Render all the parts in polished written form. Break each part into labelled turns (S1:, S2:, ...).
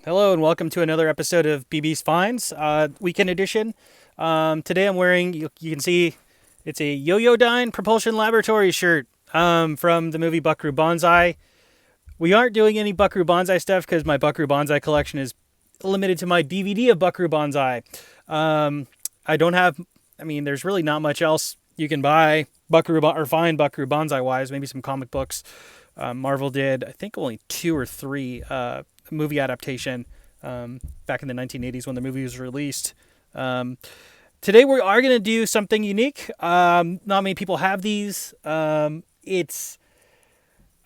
S1: Hello and welcome to another episode of BB's Finds, weekend edition. Today I'm wearing, you can see, it's a Yoyodyne Propulsion Laboratory shirt from the movie Buckaroo Banzai. We aren't doing any Buckaroo Banzai stuff because my Buckaroo Banzai collection is limited to my DVD of Buckaroo Banzai. I don't have, there's really not much else you can buy or find Buckaroo Banzai wise. Maybe some comic books. Marvel did, I think, only two or three movie adaptation back in the 1980s when the movie was released. Today we are going to do something unique. Not many people have these. It's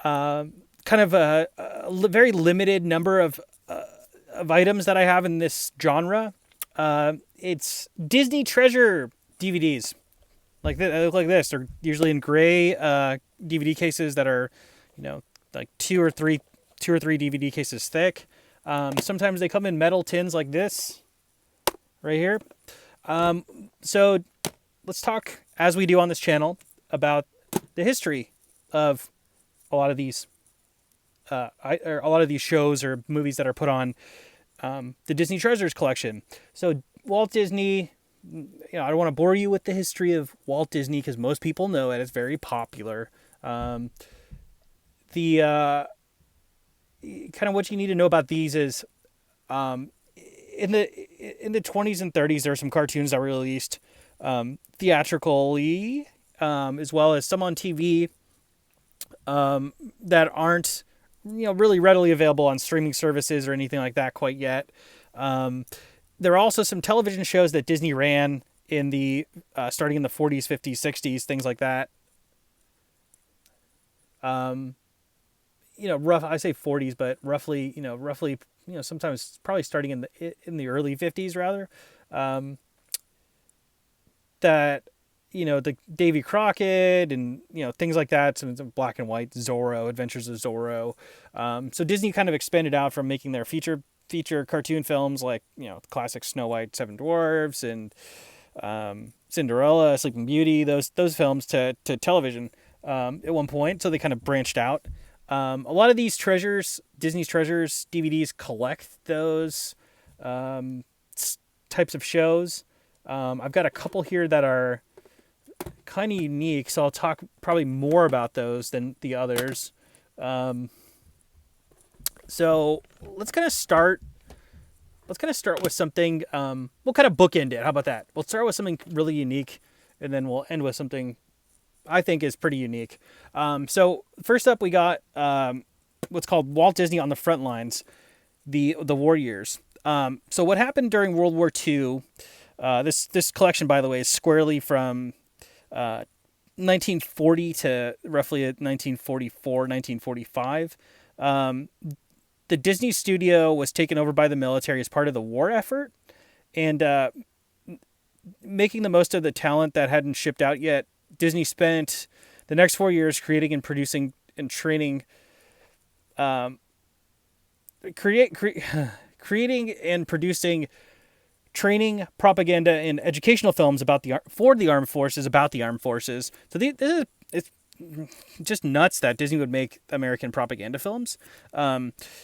S1: kind of very limited number of items that I have in this genre. It's Disney Treasure DVDs. They look like this. They're usually in gray DVD cases that are, like two or three DVD cases thick. Sometimes they come in metal tins like this, right here. So let's talk, as we do on this channel, about the history of a lot of these, shows or movies that are put on the Disney Treasures collection. So Walt Disney. I don't want to bore you with the history of Walt Disney because most people know it. It's very popular. The kind of what you need to know about these is in the 20s and 30s there are some cartoons that were released theatrically, as well as some on TV that aren't really readily available on streaming services or anything like that quite yet. There are also some television shows that Disney ran in the starting in the 40s, 50s, 60s, things like that. I say 40s, but roughly, sometimes probably starting in the early 50s rather. That, the Davy Crockett and, things like that, some black and white Zorro, Adventures of Zorro. So Disney kind of expanded out from making their feature cartoon films like, classic Snow White, Seven Dwarfs, and Cinderella, Sleeping Beauty, those films to television at one point. So they kind of branched out. A lot of these Disney's Treasures DVDs collect those types of shows. I've got a couple here that are kind of unique, so I'll talk probably more about those than the others. So let's kind of start with something. We'll kind of bookend it. How about that? We'll start with something really unique, and then we'll end with something I think is pretty unique. So first up, we got what's called Walt Disney on the Front Lines, the war years. So what happened during World War II? This collection, by the way, is squarely from 1940 to roughly 1944, 1945. The Disney studio was taken over by the military as part of the war effort, and making the most of the talent that hadn't shipped out yet. Disney spent the next 4 years creating and producing and training, creating and producing training, propaganda, and educational films about the armed forces. So it's just nuts that Disney would make American propaganda films.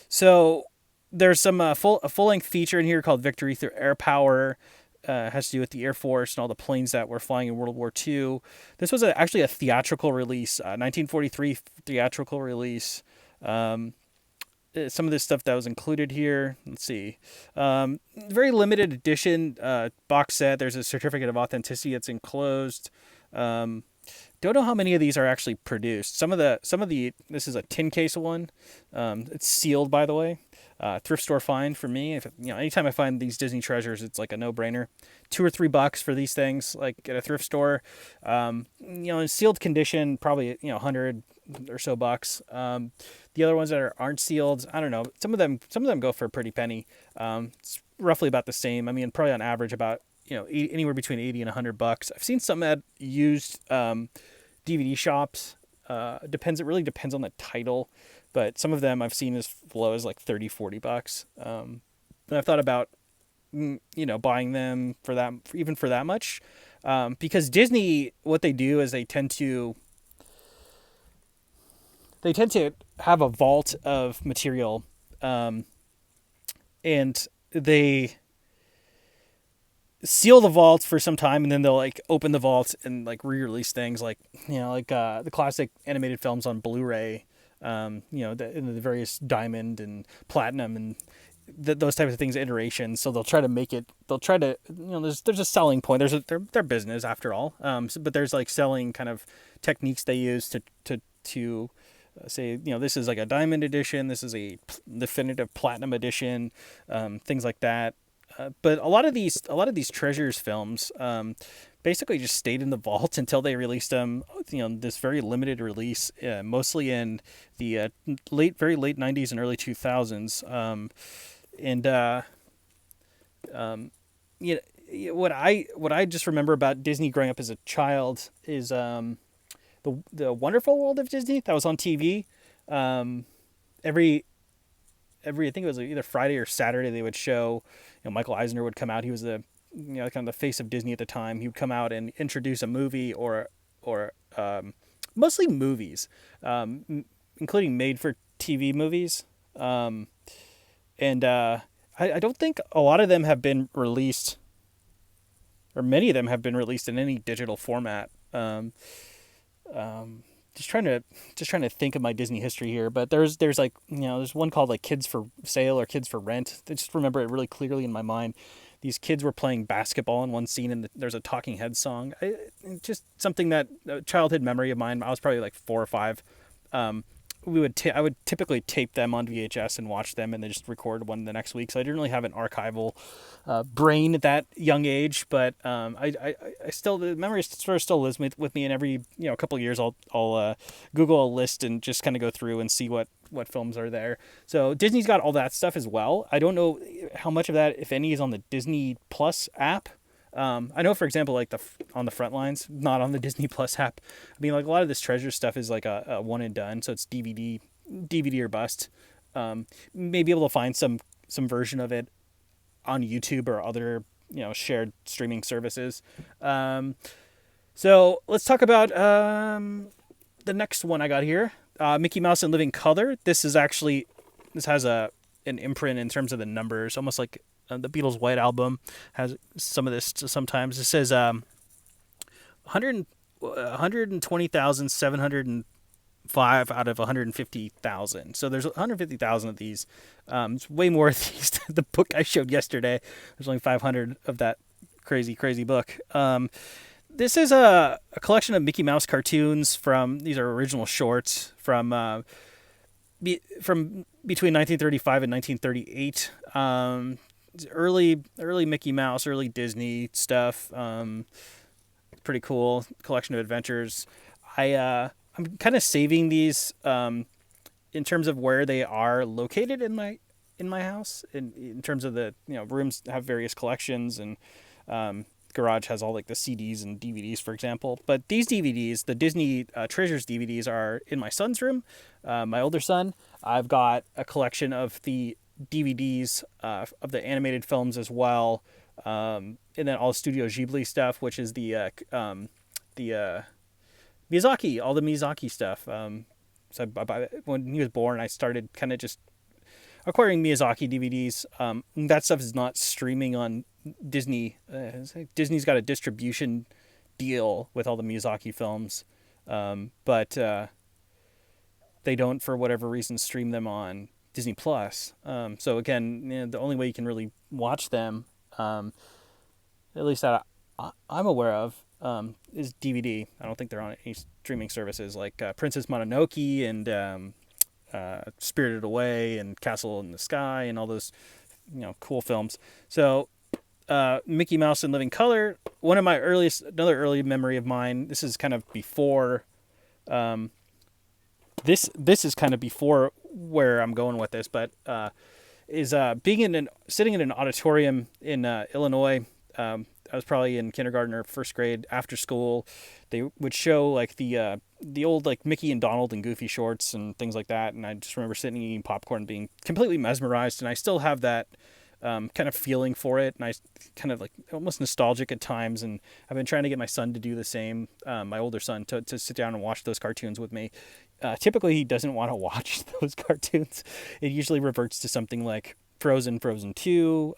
S1: So there's some a full-length feature in here called Victory Through Air Power. Has to do with the Air Force and all the planes that were flying in World War II. This was actually a theatrical release, 1943 theatrical release. Some of this stuff that was included here. Let's see. Very limited edition box set. There's a certificate of authenticity that's enclosed. Don't know how many of these are actually produced. Some of the this is a tin case one. It's sealed, by the way. Thrift store find for me. If anytime I find these Disney Treasures, it's like a no-brainer. $2 or $3 for these things, like at a thrift store. In sealed condition, probably 100 or so bucks. The other ones that aren't sealed, I don't know. Some of them go for a pretty penny. It's roughly about the same. Probably on average about anywhere between 80 and $100. I've seen some at used DVD shops. It really depends on the title. But some of them I've seen as low as like $30, $40. And I've thought about, buying them for that much. Because Disney, what they do is they tend to have a vault of material, and and they seal the vault for some time, and then they'll like open the vault and like re-release things like like the classic animated films on Blu-ray, in the various diamond and platinum and those types of things, iterations. So they'll try to make it. They'll try to there's a selling point. Their business after all. But there's like selling kind of techniques they use to say this is like a diamond edition. This is a definitive platinum edition. Things like that. But a lot of these treasures films basically just stayed in the vault until they released them. This very limited release, mostly in the very late '90s and early 2000s. What I just remember about Disney growing up as a child is the Wonderful World of Disney that was on TV. Every I think it was either Friday or Saturday they would show. Michael Eisner would come out. He was the kind of the face of Disney at the time. He would come out and introduce a movie or mostly movies, including made for TV movies. I don't think a lot of them have been released, or many of them have been released in any digital format. Just trying to think of my Disney history here, but there's like there's one called like Kids for Sale or Kids for Rent. I just remember it really clearly in my mind. These kids were playing basketball in one scene, and there's a Talking Heads song. Just something that a childhood memory of mine. I was probably like 4 or 5. I would typically tape them on VHS and watch them, and then just record one the next week. So I didn't really have an archival brain at that young age, but I still, the memory sort of still lives with me. And every couple of years I'll Google a list and just kind of go through and see what films are there. So Disney's got all that stuff as well. I don't know how much of that, if any, is on the Disney Plus app. I know, for example, like on the front lines, not on the Disney Plus app. I mean, like a lot of this treasure stuff is like a one and done, so it's DVD or bust. May be able to find some version of it on YouTube or other shared streaming services. So let's talk about the next one I got here, Mickey Mouse in Living Color. This has an imprint in terms of the numbers, almost like the Beatles' White Album has some of this sometimes. It says 120,705 out of 150,000. So there's 150,000 of these. It's way more of these than the book I showed yesterday. There's only 500 of that crazy book. This is a collection of Mickey Mouse cartoons these are original shorts from between 1935 and 1938. Early Mickey Mouse, early Disney stuff. Pretty cool collection of adventures. I'm kind of saving these in terms of where they are located in my house. In terms of the rooms have various collections, and garage has all like the CDs and DVDs, for example. But these DVDs, the Disney Treasures DVDs, are in my son's room. My older son. I've got a collection of the DVDs of the animated films as well, and then all Studio Ghibli stuff, which is the Miyazaki, all the Miyazaki stuff. So when he was born, I started kind of just acquiring Miyazaki DVDs. That stuff is not streaming on Disney. Disney's got a distribution deal with all the Miyazaki films, but they don't, for whatever reason, stream them on Disney Plus. So again, the only way you can really watch them, at least that I'm aware of, is DVD. I don't think they're on any streaming services like Princess Mononoke and Spirited Away and Castle in the Sky and all those cool films. So Mickey Mouse in Living Color, another early memory of mine. This is kind of before. This is kind of before where I'm going with this, but is sitting in an auditorium in Illinois. I was probably in kindergarten or first grade. After school, they would show like the old like Mickey and Donald and Goofy shorts and things like that. And I just remember sitting eating popcorn, and being completely mesmerized. And I still have that kind of feeling for it, and I kind of like almost nostalgic at times. And I've been trying to get my son to do the same, my older son, to sit down and watch those cartoons with me. Typically, he doesn't want to watch those cartoons. It usually reverts to something like Frozen, Frozen 2,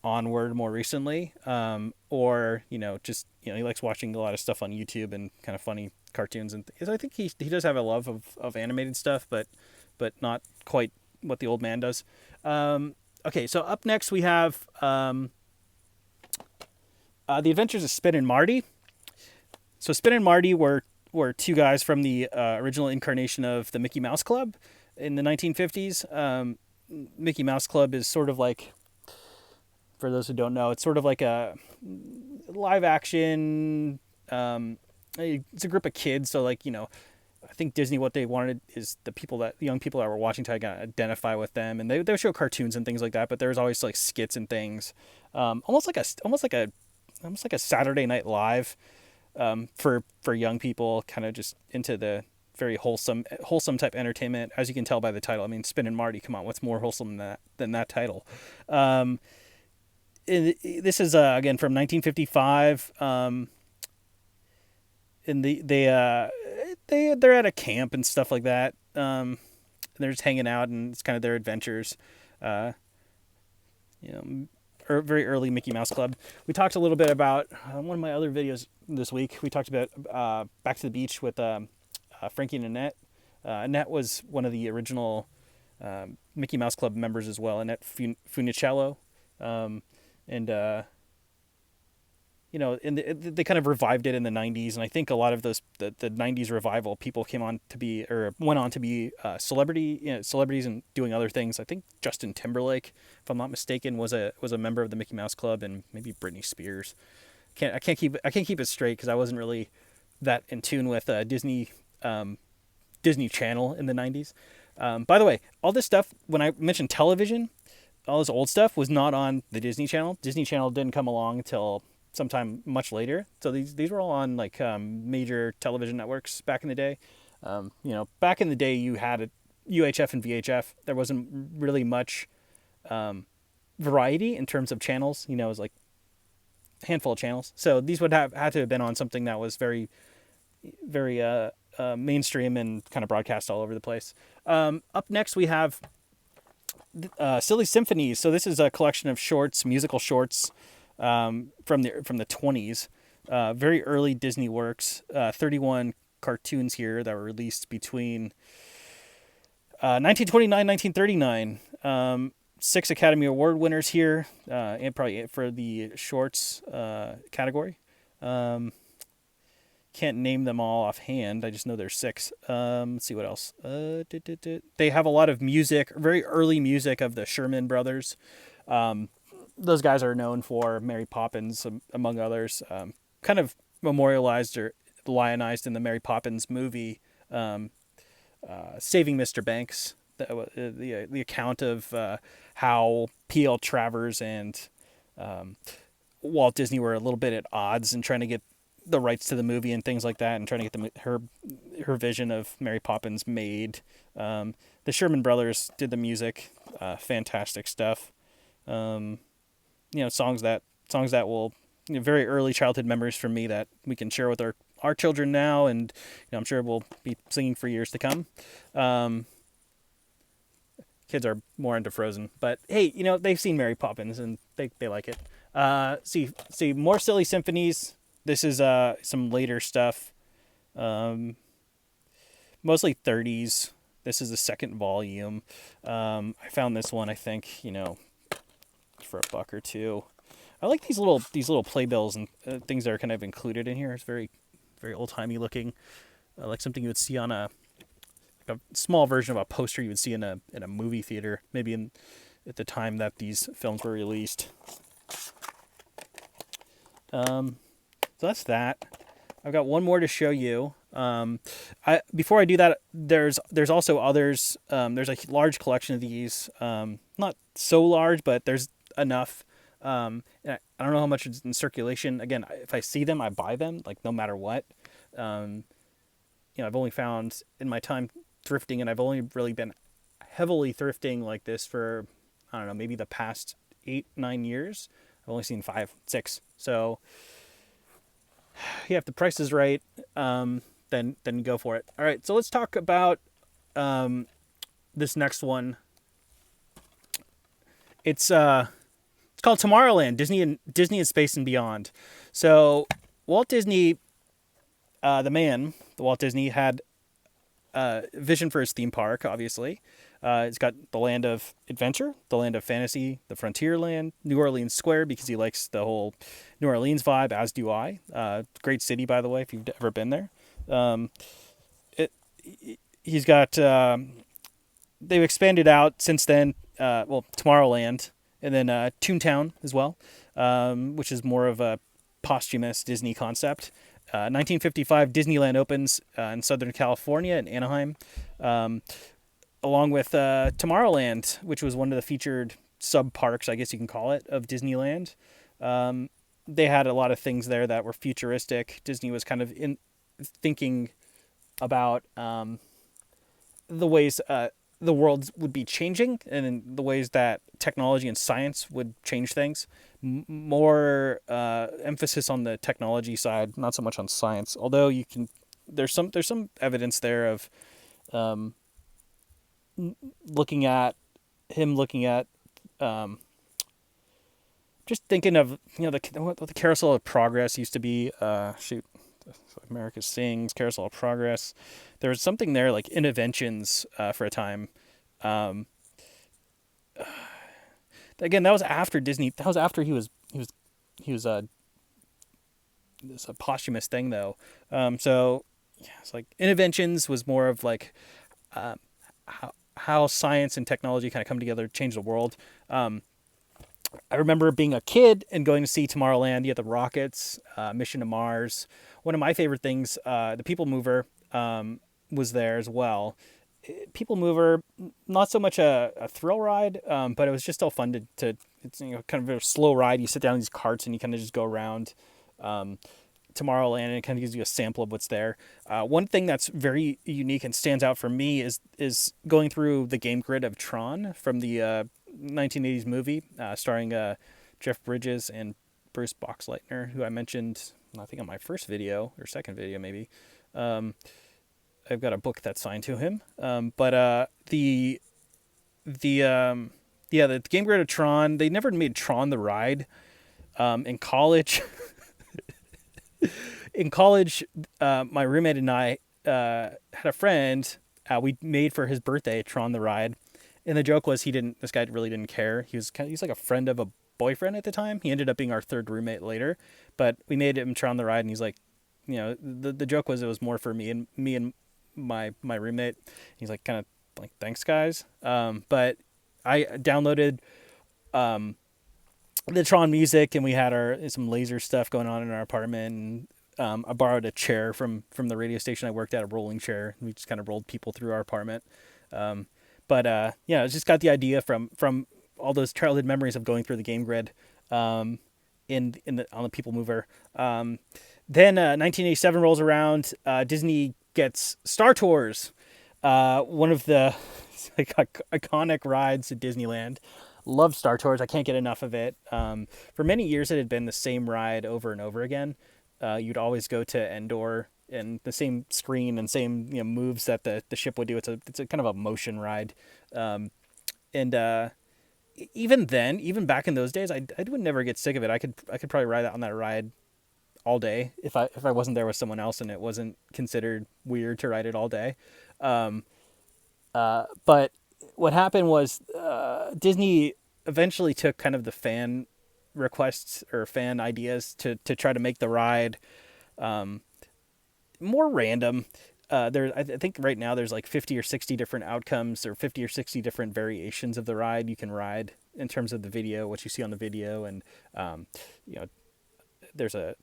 S1: Onward more recently, or just he likes watching a lot of stuff on YouTube and kind of funny cartoons and I think he does have a love of animated stuff, but not quite what the old man does. Okay, so up next we have The Adventures of Spin and Marty. So Spin and Marty were two guys from the original incarnation of the Mickey Mouse Club in the 1950s. Mickey Mouse Club is sort of like, for those who don't know, it's sort of like a live action. It's a group of kids, so like I think Disney, what they wanted is the young people that were watching to identify with them, and they would show cartoons and things like that. But there was always like skits and things, almost like a Saturday Night Live, for young people, kind of just into the very wholesome type entertainment. As you can tell by the title, I mean, Spin and Marty. Come on, what's more wholesome than that title? This is again from 1955. And they're at a camp and stuff like that. They're just hanging out, and it's kind of their adventures. Very early Mickey Mouse Club. We talked a little bit about one of my other videos this week. We talked about Back to the Beach with Frankie and Annette. Annette was one of the original Mickey Mouse Club members as well, Annette Funicello. They kind of revived it in the 90s, and I think a lot of those the 90s revival people went on to be celebrities and doing other things. I think Justin Timberlake, if I'm not mistaken, was a member of the Mickey Mouse Club, and maybe Britney Spears. I can't keep it straight because I wasn't really that in tune with Disney Channel in the 90s. By the way, all this stuff, when I mentioned television, all this old stuff was not on the Disney Channel. Disney Channel didn't come along until sometime much later. So these were all on like major television networks back in the day. Back in the day you had UHF and VHF. There wasn't really much variety in terms of channels. It was like a handful of channels. So these would had to have been on something that was very, very mainstream and kind of broadcast all over the place. Up next we have Silly Symphonies. So this is a collection of musical shorts, from the 20s, very early Disney works. 31 cartoons here that were released between 1929 1939. 6 Academy Award winners here, and probably for the shorts category. Can't name them all offhand. I just know there's 6. Let's see what else. They have a lot of music, very early music of the Sherman Brothers. Those guys are known for Mary Poppins, among others. Kind of memorialized or lionized in the Mary Poppins movie, Saving Mr. Banks. The account of how P.L. Travers and Walt Disney were a little bit at odds in trying to get the rights to the movie and things like that, and trying to get her vision of Mary Poppins made. The Sherman Brothers did the music, fantastic stuff. Songs that will, very early childhood memories for me that we can share with our children now, and I'm sure we'll be singing for years to come. Kids are more into Frozen, but hey, they've seen Mary Poppins and they like it. See more Silly Symphonies. This is some later stuff, mostly 30s. This is the second volume. I found this one, I think, for $1 or $2. I like these little playbills and things that are kind of included in here. It's very, very old timey looking, like something you would see on a small version of a poster you would see in a movie theater, maybe at the time that these films were released. So that's that. I've got one more to show you. Before I do that, there's also others. There's a large collection of these. Not so large, but there's enough. And I don't know how much is in circulation. Again, if I see them, I buy them, like no matter what. I've only found in my time thrifting, and I've only really been heavily thrifting like this for, I don't know, maybe the past 8-9 years. I've only seen 5, 6. So yeah, if the price is right, then go for it. All right, so let's talk about this next one. it's called Tomorrowland, Disney and Space and Beyond. So Walt Disney, the Walt Disney had vision for his theme park. Obviously, it's got the land of adventure, the land of fantasy, the Frontierland, New Orleans Square because he likes the whole New Orleans vibe, as do I. Great city, by the way, if you've ever been there. Um, it, he's got they've expanded out since then. Tomorrowland, and then Toontown as well, which is more of a posthumous Disney concept. 1955, Disneyland opens in Southern California in Anaheim, um, along with Tomorrowland, which was one of the featured sub parks, I guess you can call it, of Disneyland. They had a lot of things there that were futuristic. Disney was kind of in thinking about the ways the world would be changing and in the ways that technology and science would change things. More emphasis on the technology side, not so much on science. Although there's some evidence there of looking at looking at um, just thinking of what the Carousel of Progress used to be. America Sings, Carousel of Progress. There was something there like Innoventions for a time. Um, Again, that was after Disney. That was after he was this a posthumous thing though. So yeah, it's like Innoventions was more of like uh, how science and technology kind of come together to change the world. Um, I remember being a kid and going to see Tomorrowland. You had the rockets, Mission to Mars. One of my favorite things, the People Mover, was there as well. People Mover, not so much a thrill ride, but it was just still fun it's kind of a slow ride. You sit down in these carts and you kind of just go around Tomorrowland, and it kind of gives you a sample of what's there. One thing that's very unique and stands out for me is going through the game grid of Tron from the 1980s movie, starring Jeff Bridges and Bruce Boxleitner, who I mentioned, I think on my first video or second video maybe. I've got a book that's signed to him. But the game grid of Tron, they never made Tron the ride. In college, my roommate and I had a friend. We made for his birthday Tron the ride, and the joke was this guy really didn't care. He's like a friend of a boyfriend at the time. He ended up being our third roommate later, but we made him Tron the ride, and he's like, the joke was it was more for me and my roommate. He's like kind of like, thanks guys. But I downloaded the Tron music, and we had some laser stuff going on in our apartment. And I borrowed a chair from the radio station I worked at, a rolling chair. We just kind of rolled people through our apartment. It's just got the idea from all those childhood memories of going through the game grid on the People Mover. Then 1987 rolls around. Disney gets Star Tours, one of the iconic rides at Disneyland. Love Star Tours. I can't get enough of it. For many years, it had been the same ride over and over again. You'd always go to Endor and the same screen and same moves that the ship would do. It's a kind of a motion ride, and even then, even back in those days, I would never get sick of it. I could probably ride on that ride all day if I wasn't there with someone else and it wasn't considered weird to ride it all day. But what happened was Disney eventually took kind of the fan requests or fan ideas to try to make the ride more random. I think right now there's like 50 or 60 different outcomes or 50 or 60 different variations of the ride you can ride in terms of the video, what you see on the video. And, there's a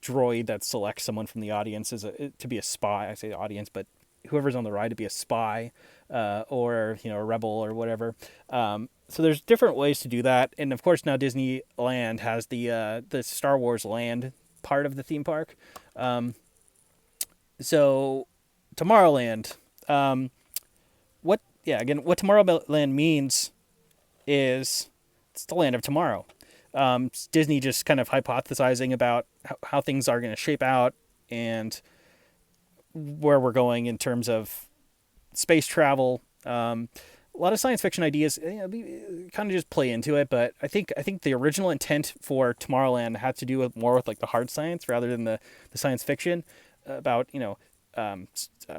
S1: droid that selects someone from the audience to be a spy. I say audience, but whoever's on the ride to be a spy, or, a rebel or whatever. So there's different ways to do that. And of course now Disneyland has the Star Wars land part of the theme park. So Tomorrowland, what Tomorrowland means is it's the land of tomorrow. It's Disney just kind of hypothesizing about how things are going to shape out and where we're going in terms of space travel. a lot of science fiction ideas, kind of just play into it. But I think the original intent for Tomorrowland had to do with more with like the hard science rather than the science fiction about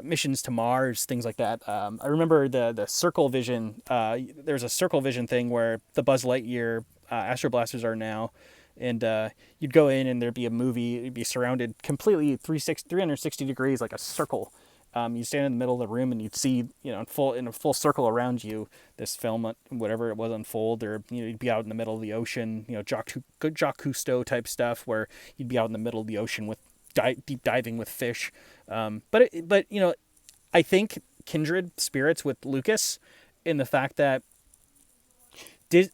S1: missions to Mars, things like that. I remember the Circle Vision. There's a Circle Vision thing where the Buzz Lightyear Astro Blasters are now, and you'd go in and there'd be a movie. It'd be surrounded completely 360 degrees, like a circle. You stand in the middle of the room and you'd see, in a full circle around you, this film, whatever it was, unfold. Or you'd be out in the middle of the ocean, Jacques Cousteau type stuff, where you'd be out in the middle of the ocean with deep diving with fish. But I think kindred spirits with Lucas in the fact that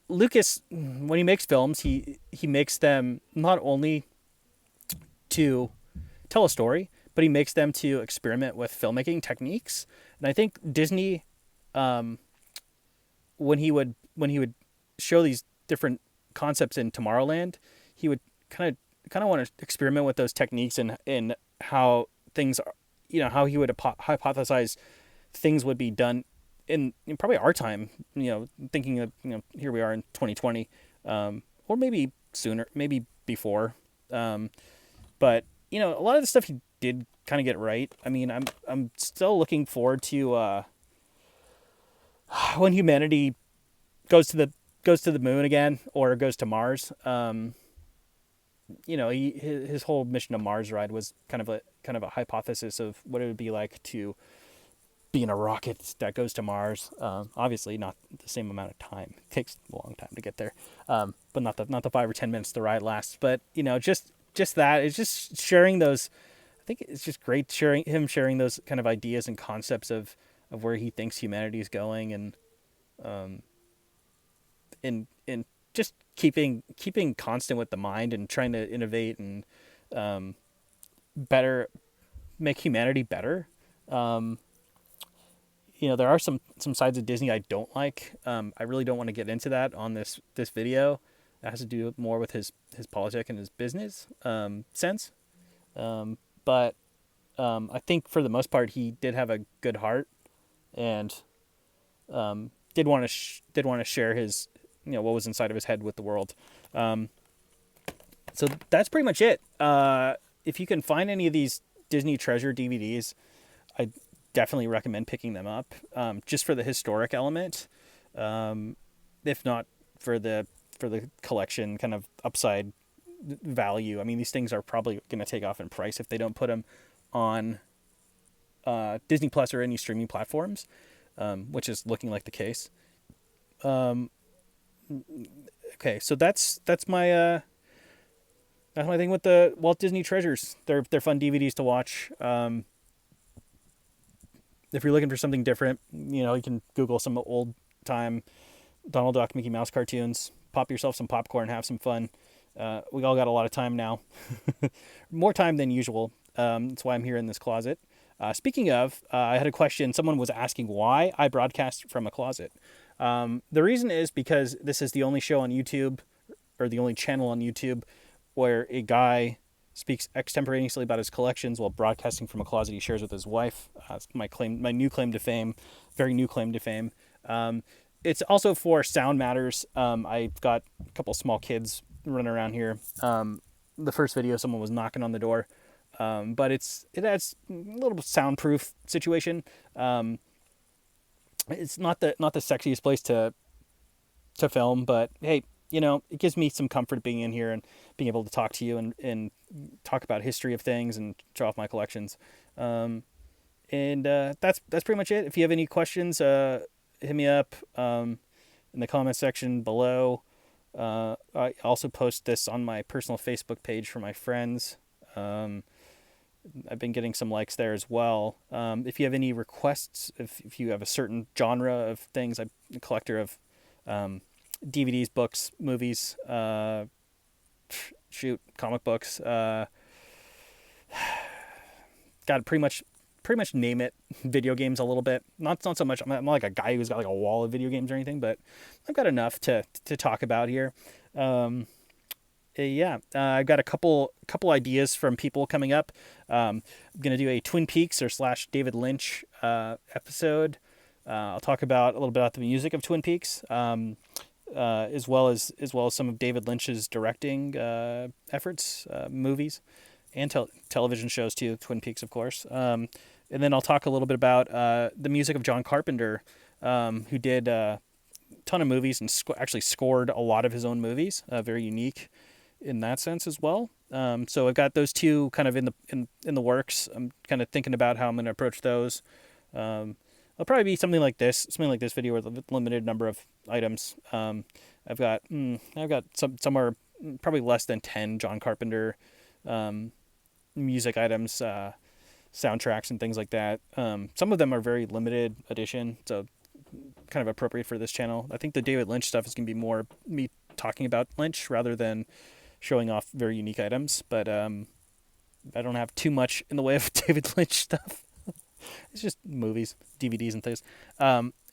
S1: Lucas, when he makes films, he makes them not only to tell a story, but he makes them to experiment with filmmaking techniques. And I think Disney, when he would show these different concepts in Tomorrowland, he would kind of want to experiment with those techniques and how things are, how he would hypothesize things would be done in probably our time, thinking of, here we are in 2020, or maybe sooner, maybe before. But, a lot of the stuff he did kind of get right. I mean, I'm still looking forward to, when humanity goes to the moon again, or goes to Mars. His whole mission to Mars ride was kind of a hypothesis of what it would be like to be in a rocket that goes to Mars. Obviously not the same amount of time. It takes a long time to get there. But not the 5 or 10 minutes the ride lasts. But, just that, it's just sharing those. I think it's just great sharing those kind of ideas and concepts of where he thinks humanity is going, and just keeping constant with the mind and trying to innovate and make humanity better. There are some sides of Disney I don't like. I really don't want to get into that on this video. That has to do more with his politics and his business sense. But I think for the most part he did have a good heart, and did want to share his what was inside of his head with the world. So that's pretty much it. If you can find any of these Disney Treasure DVDs, I definitely recommend picking them up, just for the historic element, if not for the collection kind of upside value. I mean, these things are probably going to take off in price if they don't put them on Disney Plus or any streaming platforms, which is looking like the case. Okay, so that's my thing with the Walt Disney Treasures. They're fun DVDs to watch. If you're looking for something different, you can Google some old time Donald Duck, Mickey Mouse cartoons, pop yourself some popcorn, have some fun. We all got a lot of time now, more time than usual. That's why I'm here in this closet. Speaking of, I had a question. Someone was asking why I broadcast from a closet. The reason is because this is the only show on YouTube, or the only channel on YouTube, where a guy speaks extemporaneously about his collections while broadcasting from a closet he shares with his wife. It's my new claim to fame, very new claim to fame. It's also for Sound Matters. I've got a couple small kids running around here. The first video, someone was knocking on the door, but it adds a little soundproof situation. It's not the sexiest place to film, but hey, it gives me some comfort being in here and being able to talk to you and talk about history of things and show off my collections. And that's pretty much it. If you have any questions, hit me up in the comment section below. I also post this on my personal Facebook page for my friends. I've been getting some likes there as well. If you have any requests, if you have a certain genre of things, I'm a collector of DVDs, books, movies, comic books. Got to pretty much name it. Video games a little bit. Not so much. I'm not like a guy who's got like a wall of video games or anything, but I've got enough to talk about here. I've got a couple ideas from people coming up. I'm gonna do a Twin Peaks or / David Lynch episode. I'll talk about a little bit about the music of Twin Peaks, as well as some of David Lynch's directing efforts, movies, and television shows too. Twin Peaks, of course. And then I'll talk a little bit about the music of John Carpenter, who did a ton of movies and actually scored a lot of his own movies. Very unique in that sense as well. So I've got those two kind of in the works. I'm kind of thinking about how I'm going to approach those. It'll probably be something like this video with a limited number of items. I've got somewhere probably less than 10 John Carpenter music items, soundtracks and things like that. Some of them are very limited edition, so kind of appropriate for this channel. I think the David Lynch stuff is going to be more me talking about Lynch rather than showing off very unique items. But I don't have too much in the way of David Lynch stuff. It's just movies, DVDs, and things.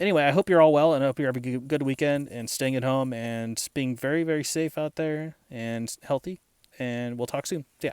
S1: Anyway, I hope you're all well, and I hope you're having a good weekend and staying at home and being very, very safe out there and healthy. And we'll talk soon. Yeah.